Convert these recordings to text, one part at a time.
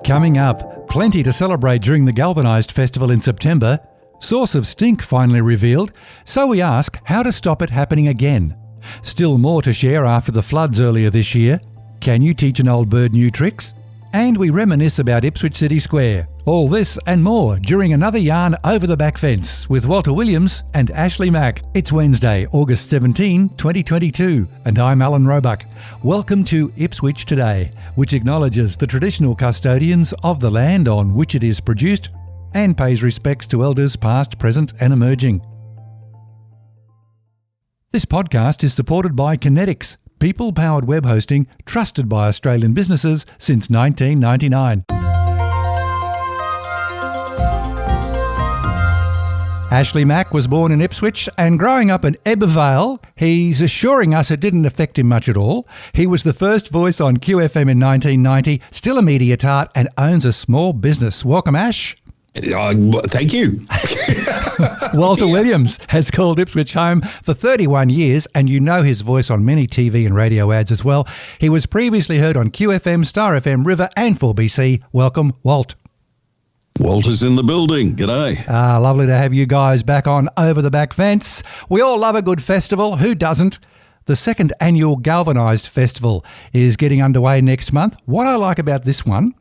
Coming up, plenty to celebrate during the Galvanized Festival in September. Source of stink finally revealed, so we ask how to stop it happening again. Still more to share after the floods earlier this year. Can you teach an old bird new tricks? And we reminisce about Ipswich City Square. All this and more during another yarn over the back fence with Walter Williams and Ashleigh Mack. It's Wednesday, August 17, 2022, and I'm Alan Roebuck. Welcome to Ipswich Today, which acknowledges the traditional custodians of the land on which it is produced and pays respects to elders past, present and emerging. This podcast is supported by Kinetics, people-powered web hosting trusted by Australian businesses since 1999. Ashleigh Mack was born in Ipswich and growing up in Ebbw he's assuring us it didn't affect him much at all. He was the first voice on QFM in 1990, still a media tart and owns a small business. Welcome, Ash. Thank you. Walter Williams has called Ipswich home for 31 years and you know his voice on many TV and radio ads as well. He was previously heard on QFM, Star FM, River and 4BC. Welcome, Walt. Walter's in the building. G'day. Lovely to have you guys back on Over the Back Fence. We all love a good festival. Who doesn't? The second annual Galvanized Festival is getting underway next month. What I like about this one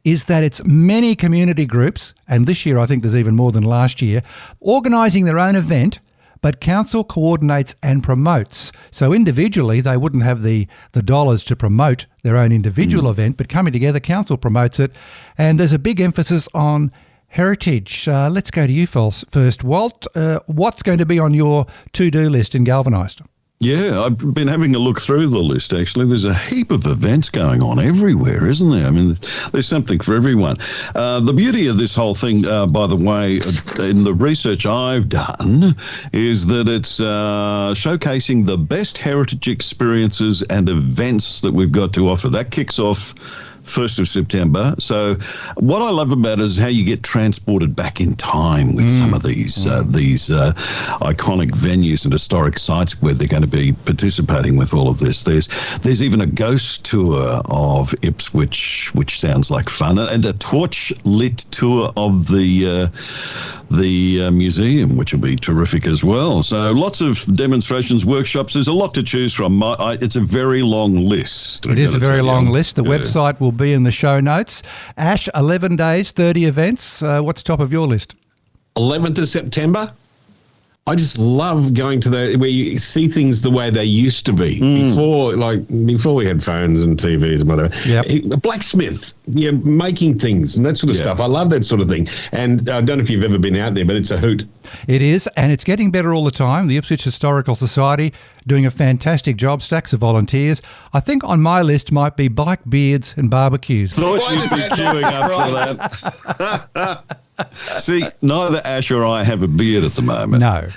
is that it's many community groups, and this year I think there's even more than last year, organising their own event, but council coordinates and promotes. So individually they wouldn't have the dollars to promote their own individual event, but coming together, council promotes it, and there's a big emphasis on heritage. Let's go to you first, Walt. What's going to be on your to-do list in Galvanized? Yeah, I've been having a look through the list, actually. There's a heap of events going on everywhere, isn't there? I mean, there's something for everyone. The beauty of this whole thing, by the way, in the research I've done, is that it's showcasing the best heritage experiences and events that we've got to offer. That kicks off 1st of September. So what I love about it is how you get transported back in time with some of these iconic venues and historic sites where they're going to be participating with all of this. There's even a ghost tour of Ipswich, which sounds like fun, and a torch lit tour of the museum, which will be terrific as well. So lots of demonstrations, workshops. There's a lot to choose from. It's a very long list. It is a very long list. The website will be in the show notes. Ash, 11 days, 30 events. What's top of your list? 11th of September. I just love going to where you see things the way they used to be before we had phones and TVs and whatever. Yep. A blacksmith, making things and that sort of stuff. I love that sort of thing. And I don't know if you've ever been out there, but it's a hoot. It is, and it's getting better all the time. The Ipswich Historical Society doing a fantastic job, stacks of volunteers. I think on my list might be bike beards and barbecues. Thought you'd be queuing up for that. See, neither Ash or I have a beard at the moment. No.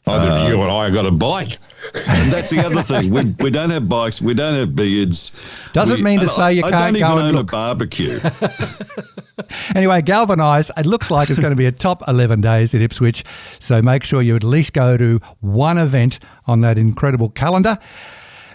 Either you and I got a bike. And that's the other thing. We don't have bikes. We don't have beards. Doesn't mean to say you can't go and look. I don't even own a barbecue. Anyway, Galvanized, it looks like it's going to be a top 11 days in Ipswich. So make sure you at least go to one event on that incredible calendar.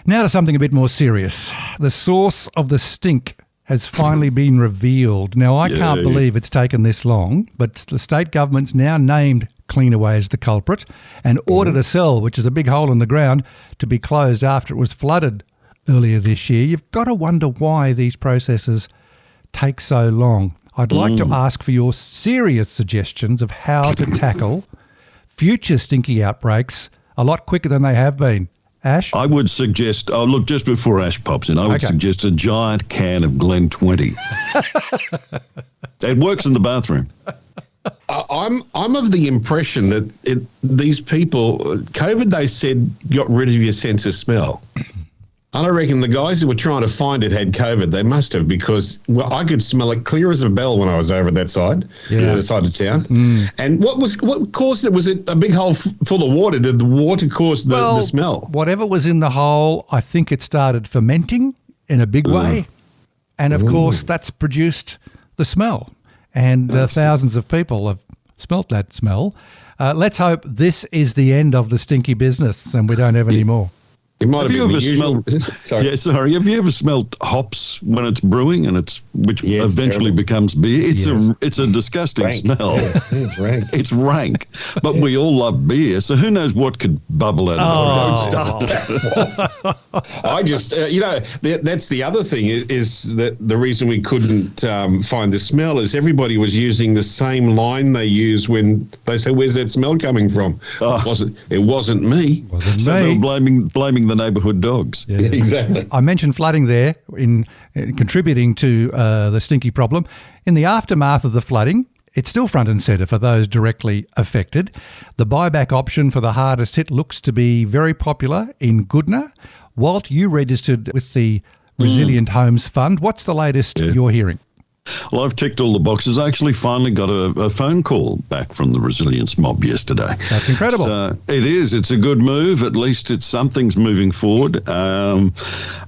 Now to something a bit more serious. The source of the stink has finally been revealed. Now, I can't believe it's taken this long, but the state government's now named Cleanaway as the culprit and ordered a cell, which is a big hole in the ground, to be closed after it was flooded earlier this year. You've got to wonder why these processes take so long. I'd like to ask for your serious suggestions of how to tackle future stinky outbreaks a lot quicker than they have been. Ash? I would suggest, just before Ash pops in, I would suggest a giant can of Glen 20. It works in the bathroom. I'm of the impression that these people, COVID, they said, got rid of your sense of smell. And I reckon the guys who were trying to find it had COVID. They must have, because I could smell it clear as a bell when I was over that side, the other side of town. And what caused it? Was it a big hole full of water? Did the water cause the smell? Whatever was in the hole, I think it started fermenting in a big way. And of course, that's produced the smell. And thousands of people have smelt that smell. Let's hope this is the end of the stinky business and we don't have any more. It might Have you been ever the usual. Sorry. Yeah, sorry. Have you ever smelled hops when it's brewing and which Yeah, it's eventually terrible. becomes beer? It's a disgusting Rank. smell. Yeah, it's rank. It's rank, but we all love beer, so who knows what could bubble out of I just, that's the other thing is that the reason we couldn't find the smell is everybody was using the same line they use when they say, "Where's that smell coming from?" It wasn't me. So they were blaming the neighbourhood dogs. Yeah. Exactly. I mentioned flooding there in contributing to the stinky problem. In the aftermath of the flooding, it's still front and centre for those directly affected. The buyback option for the hardest hit looks to be very popular in Goodna. Walt, you registered with the Resilient Homes Fund. What's the latest you're hearing? Well, I've ticked all the boxes. I actually finally got a phone call back from the resilience mob yesterday. That's incredible. So it is. It's a good move. At least something's moving forward.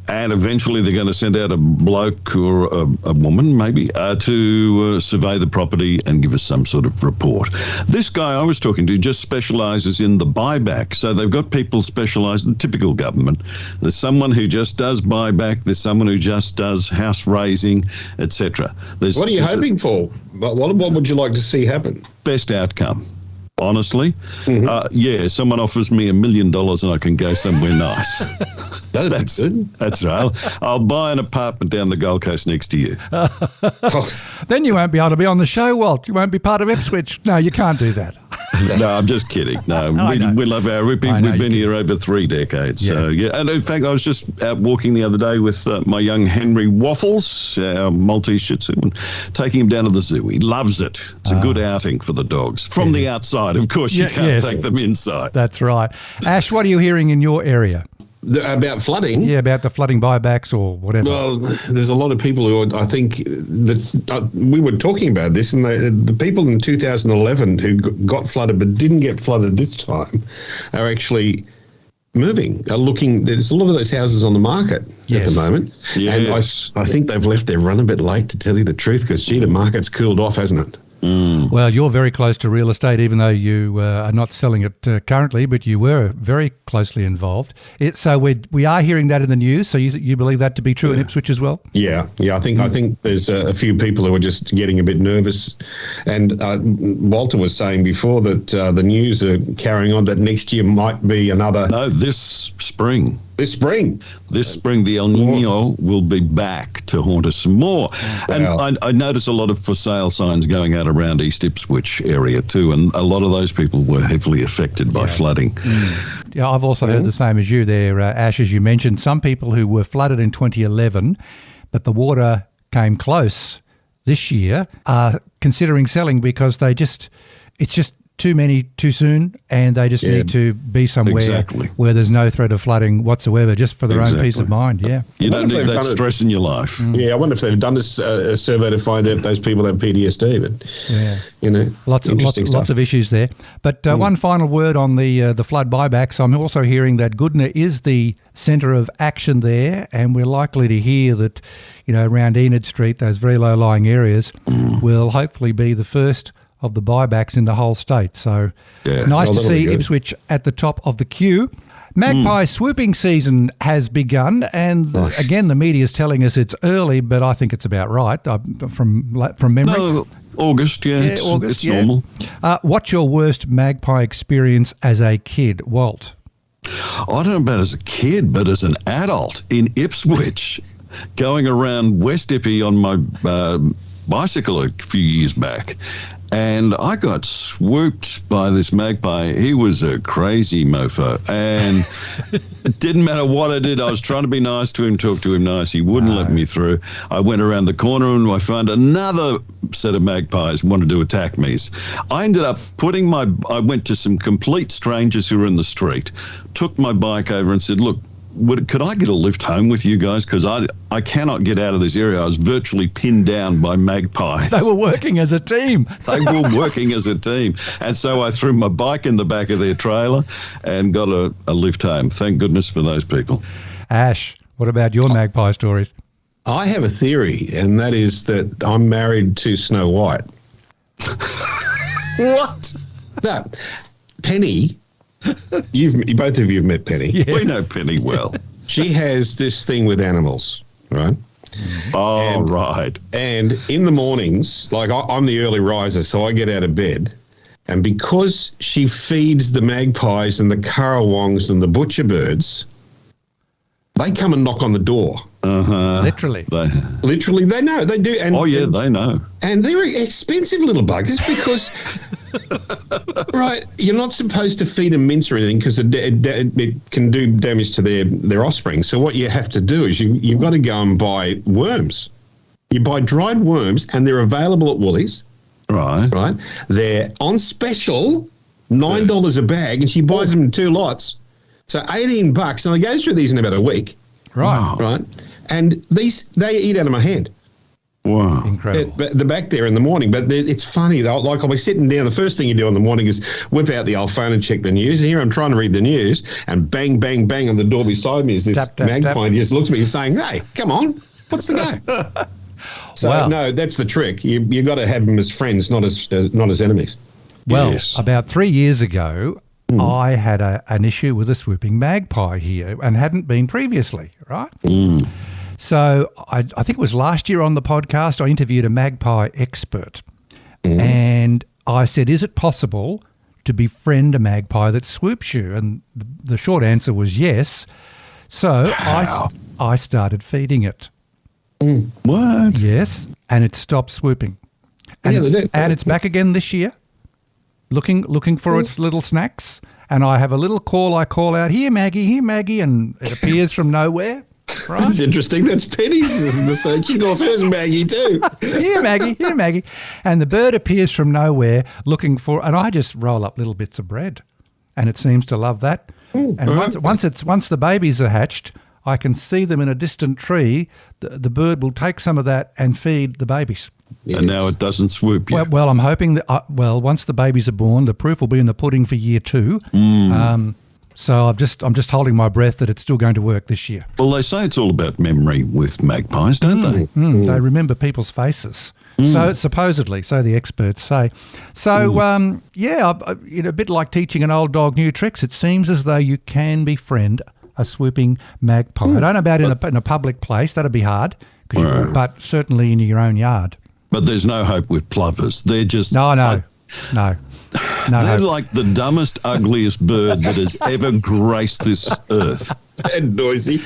And eventually they're going to send out a bloke or a woman, maybe, to survey the property and give us some sort of report. This guy I was talking to just specialises in the buyback. So they've got people specialised in typical government. There's someone who just does buyback. There's someone who just does house raising, etc. What are you hoping for? What would you like to see happen? Best outcome, honestly. Someone offers me $1 million and I can go somewhere nice. That's good. That's right. I'll buy an apartment down the Gold Coast next to you. Then you won't be able to be on the show, Walt. You won't be part of Ipswich. No, you can't do that. No, I'm just kidding. No, we love our Rippy. We've been here over 3 decades. Yeah. So, and in fact, I was just out walking the other day with my young Henry Waffles, our Maltese Shih Tzu, and taking him down to the zoo. He loves it. It's a good outing for the dogs. From the outside, of course, you can't take them inside. That's right. Ash, what are you hearing in your area? About flooding? Yeah, about the flooding buybacks or whatever. Well, there's a lot of people who I think that we were talking about this, and the people in 2011 who got flooded but didn't get flooded this time are actually moving, are looking. There's a lot of those houses on the market at the moment. Yeah. And I think they've left their run a bit late, to tell you the truth, because, the market's cooled off, hasn't it? Well, you're very close to real estate, even though you are not selling it currently, but you were very closely involved. So we are hearing that in the news. So you believe that to be true in Ipswich as well? Yeah. I think there's a few people who are just getting a bit nervous. And Walter was saying before that the news are carrying on that next year might be another. No, this spring. This spring, the El Nino will be back to haunt us some more. Wow. And I notice a lot of for sale signs going out around East Ipswich area too, and a lot of those people were heavily affected by flooding. Yeah, I've also heard the same as you there, Ash, as you mentioned. Some people who were flooded in 2011, but the water came close this year, are considering selling because it's just too many too soon, and they just need to be somewhere where there's no threat of flooding whatsoever, just for their own peace of mind. Yeah, you don't need that stress in your life. Yeah, I wonder if they've done this a survey to find out if those people have PTSD. But lots of issues there. But one final word on the flood buybacks. I'm also hearing that Goodna is the centre of action there, and we're likely to hear that around Enid Street, those very low-lying areas, will hopefully be the first of the buybacks in the whole state. So it's nice to see Ipswich at the top of the queue. Magpie swooping season has begun, and again, the media is telling us it's early, but I think it's about right from memory. No, August, August, it's normal. What's your worst magpie experience as a kid, Walt? I don't know about as a kid, but as an adult in Ipswich, going around West Ippy on my bicycle a few years back, and I got swooped by this magpie. He was a crazy mofo, and it didn't matter what I did. I was trying to be nice to him, talk to him nice. He wouldn't let me through. I went around the corner and I found another set of magpies wanted to attack me. I ended up I went to some complete strangers who were in the street, took my bike over and said, look, could I get a lift home with you guys? Because I cannot get out of this area. I was virtually pinned down by magpies. They were working as a team. They were working as a team. And so I threw my bike in the back of their trailer and got a lift home. Thank goodness for those people. Ash, what about your magpie stories? I have a theory, and that is that I'm married to Snow White. What? No, Penny Both of you have met Penny. Yes. We know Penny well. She has this thing with animals, right? Oh, right. And in the mornings, like I'm the early riser, so I get out of bed. And because she feeds the magpies and the currawongs and the butcher birds, they come and knock on the door. Literally. Literally, they know. They do. And, They know. And they're expensive little buggers because, right, you're not supposed to feed them mince or anything because it can do damage to their offspring. So what you have to do is you've got to go and buy worms. You buy dried worms and they're available at Woolies. Right. Right. They're on special, $9 a bag, and she buys them in 2 lots. So $18, and I go through these in about a week. Right. Right. And they eat out of my hand. Wow. Incredible. They're back there in the morning, but it's funny though. Like I'll be sitting down. The first thing you do in the morning is whip out the old phone and check the news. Here I'm trying to read the news, and bang, bang, bang on the door beside me is this magpie. He just looks at me saying, "Hey, come on, what's the go?" So Wow. no, that's the trick. You got to have them as friends, not as enemies. Well, Yes. about 3 years ago, I had an issue with a swooping magpie here and hadn't been previously, right? So I think it was last year on the podcast, I interviewed a magpie expert and I said, is it possible to befriend a magpie that swoops you? And the short answer was yes. So I started feeding it. What? Yes, and it stopped swooping. And it's back again this year, looking for its little snacks. And I have a little call I call out, here, Maggie, and it appears from nowhere. Right? That's interesting. That's Penny's the search. She calls hers Maggie too. Here, Maggie. And the bird appears from nowhere looking for, and I just roll up little bits of bread, and it seems to love that. And once the babies are hatched, I can see them in a distant tree. The bird will take some of that and feed the babies. Yes. And now it doesn't swoop you. Well, I'm hoping that, once the babies are born, the proof will be in the pudding for year 2. So I'm just holding my breath that it's still going to work this year. Well, they say it's all about memory with magpies, don't they? They remember people's faces. So supposedly, so the experts say. So, a bit like teaching an old dog new tricks, it seems as though you can befriend a swooping magpie. I don't know about in a public place. That'd be hard, but certainly in your own yard. But there's no hope with plovers. They're just... No. They're like the dumbest, ugliest bird that has ever graced this earth. And noisy.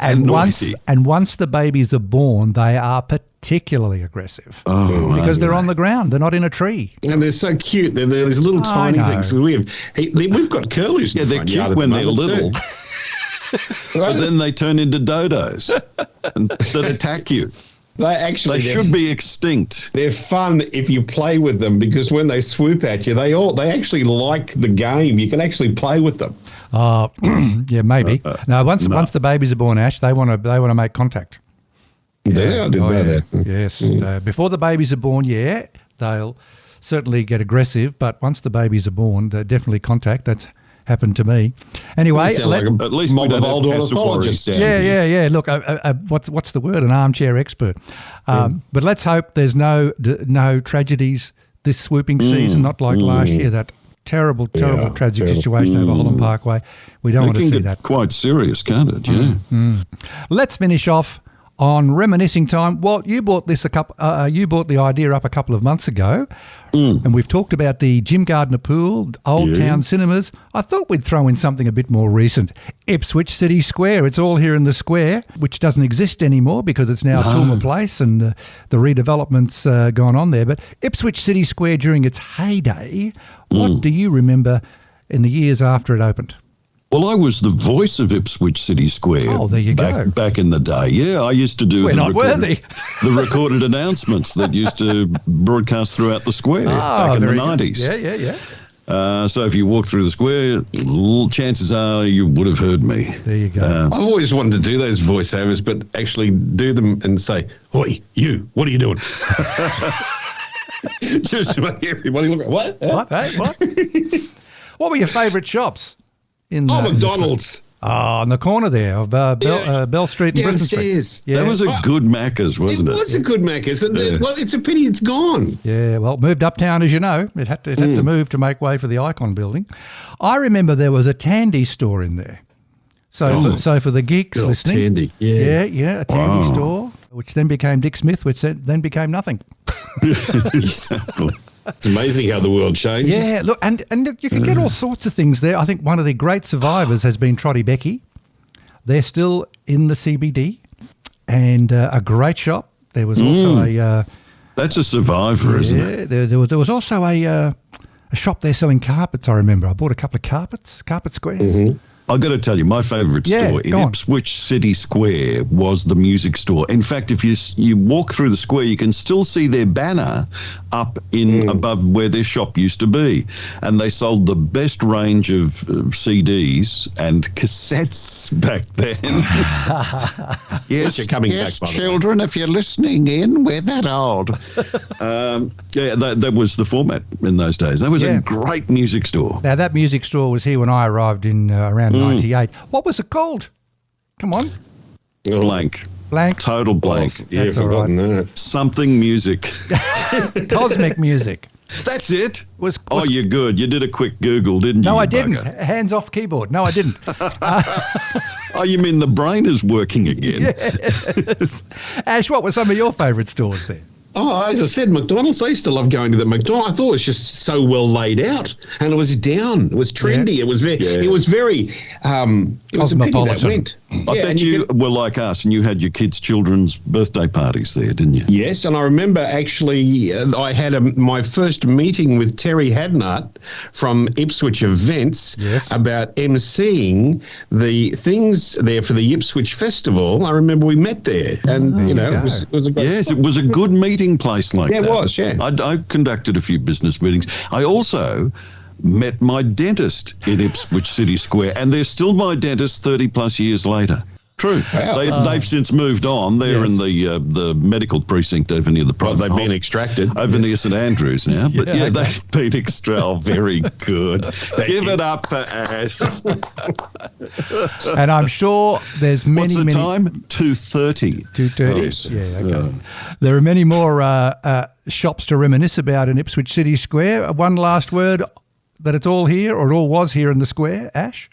And once the babies are born, they are particularly aggressive because they're on the ground. They're not in a tree. And they're so cute. They're these little tiny things. We've got curlews. Yeah, they're cute when they're little. But then they turn into dodos that attack you. They should be extinct. They're fun if you play with them because when they swoop at you, they actually like the game. You can actually play with them. Yeah, maybe. Once the babies are born, Ash, they want to make contact. Yeah, I didn't know that. Yes. Before the babies are born, they'll certainly get aggressive, but once the babies are born, they definitely contact. That's happened to me. Anyway, at least we don't have ornithologists. Yeah. Look, what's the word? An armchair expert. But let's hope there's no tragedies this swooping season, not like last year, that terrible tragic situation over Holland Parkway. We don't want to see that. Quite serious, can't it? Yeah. Let's finish off on reminiscing time. Well, you brought the idea up a couple of months ago, and we've talked about the Jim Gardner Pool, Old Town Cinemas. I thought we'd throw in something a bit more recent. Ipswich City Square. It's all here in the square, which doesn't exist anymore because it's now Tulma Place and the redevelopment's gone on there. But Ipswich City Square during its heyday, what do you remember in the years after it opened? Well, I was the voice of Ipswich City Square. Oh, there you go. Back in the day. Yeah, I used to do the recorded announcements that used to broadcast throughout the square back in the 90s. Yeah. So if you walk through the square, chances are you would have heard me. There you go. I've always wanted to do those voiceovers, but actually do them and say, "Oi, you, what are you doing?" Just to make everybody look at what? What? Hey, what? What were your favourite shops? McDonald's. on the corner there of Bell Street and Brisbane Street. Downstairs. Yeah. That was a good Macca's, wasn't it? It was a good Macca's. Well, it's a pity it's gone. Yeah, well, it moved uptown, as you know. It had to move to make way for the Icon building. I remember there was a Tandy store in there. So for the geeks listening. Tandy. Yeah. Yeah, a Tandy store, which then became Dick Smith, which then became nothing. Exactly. It's amazing how the world changes. Yeah, look, and look, you can get all sorts of things there. I think one of the great survivors has been Trotty Becky. They're still in the CBD, and a great shop. There was also a... That's a survivor, isn't it? Yeah, there was also a shop there selling carpets, I remember. I bought a couple of carpet squares. Mm-hmm. I've got to tell you, my favourite store in Ipswich City Square was the music store. In fact, if you walk through the square, you can still see their banner up in above where their shop used to be. And they sold the best range of CDs and cassettes back then. Yes, you're coming back, by the way. Children, if you're listening in, we're that old. That was the format in those days. That was a great music store. Now, that music store was here when I arrived in around 98. What was it called? Come on. Blank. Blank. Total blank. Yeah, That's forgotten that. Something music. Cosmic Music. That's it. Was you're good. You did a quick Google, didn't you? No, I you didn't. bugger? Hands off keyboard. No, I didn't. Oh, you mean the brain is working again? Yes. Ash, what were some of your favourite stores there? Oh, as I said, McDonald's. I used to love going to the McDonald's. I thought it was just so well laid out, and it was down. It was trendy. Yeah. It was very. It was very. It was a pity that went. I bet you were like us, and you had your kids' children's birthday parties there, didn't you? Yes, and I remember actually I had my first meeting with Terry Hadnart from Ipswich Events about emceeing the things there for the Ipswich Festival. I remember we met there, and it was a great it was a good meeting place like that. It was, yeah. I conducted a few business meetings. I also met my dentist in Ipswich City Square, and they're still my dentist 30 plus years later. True. Wow. They've since moved on. They're in the medical precinct over near the private they've been extracted. over near St Andrews now. But they've been very good. Give it up for Ash. And I'm sure there's many, What's the time? 2:30. 2:30? Yes. Yeah, okay. There are many more shops to reminisce about in Ipswich City Square. One last word that it's all here, or it all was here in the square, Ash?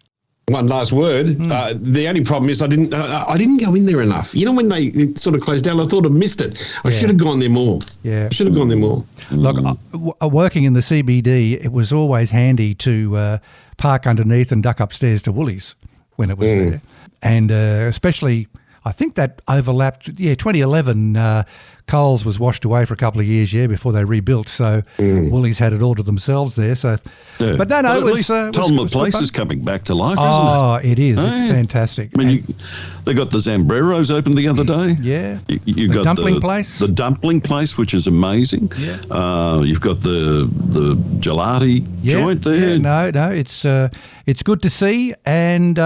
One last word. The only problem is I didn't go in there enough. You know, when it sort of closed down, I thought I missed it. I should have gone there more. Yeah. I should have gone there more. Look, working in the CBD, it was always handy to park underneath and duck upstairs to Woolies when it was there. And especially, I think that overlapped, 2011, Coles was washed away for a couple of years, before they rebuilt. So Woolies had it all to themselves there. So, but no, at it was. least Tullamore Place is coming back to life, isn't it? Oh, it is. It's fantastic. I mean, they got the Zambreros open the other day. Yeah. You The got dumpling place. The dumpling place, which is amazing. Yeah. You've got the gelati joint there. Yeah, no, it's good to see, and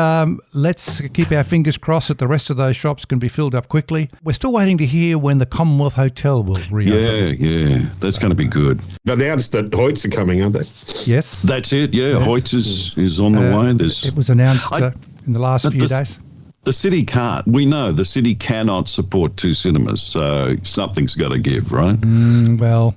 let's keep our fingers crossed that the rest of those shops can be filled up quickly. We're still waiting to hear when the Commonwealth Hotel will reopen. Yeah, that's going to be good. They announced that Hoyts are coming, aren't they? Yes. That's it, Hoyts is on the way. It was announced in the last few days. The city can't. We know the city cannot support two cinemas, so something's got to give, right? Well,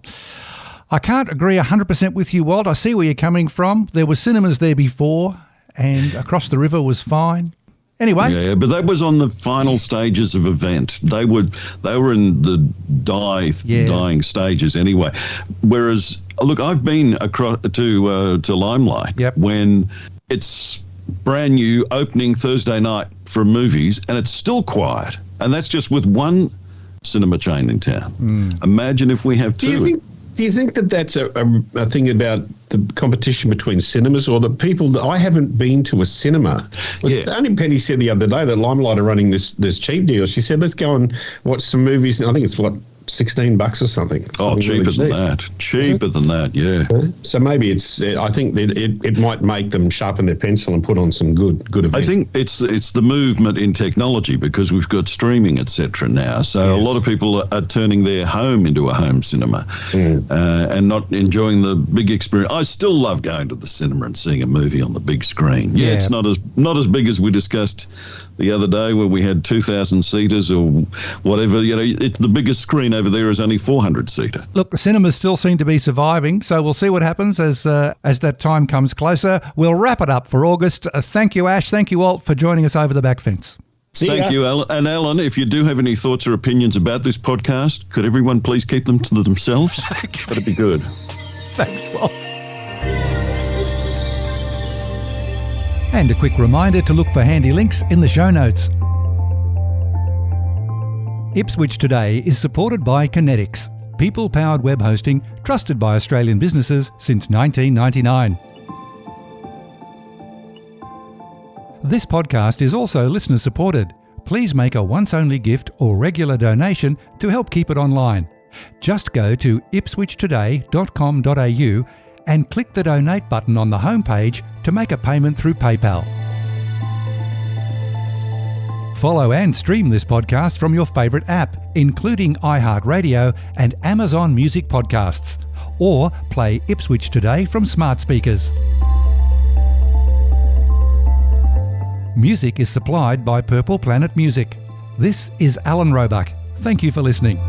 I can't agree 100% with you, Walt. I see where you're coming from. There were cinemas there before, and across the river was fine. Anyway. Yeah, but that was on the final stages of event. They were in the dying stages anyway. Whereas, look, I've been across to Limelight when it's brand new opening Thursday night for movies, and it's still quiet. And that's just with one cinema chain in town. Imagine if we have two. Do you think that that's a thing about the competition between cinemas, or the people that I haven't been to a cinema? Only Penny said the other day that Limelight are running this cheap deal. She said, let's go and watch some movies. I think it's $16 or something. Oh, Something cheaper really than cheap. that. Cheaper than that, yeah. So maybe it's. I think that it might make them sharpen their pencil and put on some good events. I think it's the movement in technology because we've got streaming, etc. now. So a lot of people are turning their home into a home cinema and not enjoying the big experience. I still love going to the cinema and seeing a movie on the big screen. Yeah, it's not as big as we discussed the other day where we had 2,000 seaters or whatever. It's the biggest screen over there is only 400 seater. Look, the cinemas still seem to be surviving, so we'll see what happens as that time comes closer. We'll wrap it up for August. Thank you, Ash. Thank you, Walt, for joining us over the back fence. Thank you, Alan. And Alan, if you do have any thoughts or opinions about this podcast, could everyone please keep them to themselves? That'd be good. Thanks, Walt. And a quick reminder to look for handy links in the show notes. Ipswich Today is supported by Kinetics, people-powered web hosting trusted by Australian businesses since 1999. This podcast is also listener-supported. Please make a once-only gift or regular donation to help keep it online. Just go to ipswichtoday.com.au and click the donate button on the homepage to make a payment through PayPal. Follow and stream this podcast from your favourite app, including iHeartRadio and Amazon Music Podcasts, or play Ipswich Today from smart speakers. Music is supplied by Purple Planet Music. This is Alan Roebuck. Thank you for listening.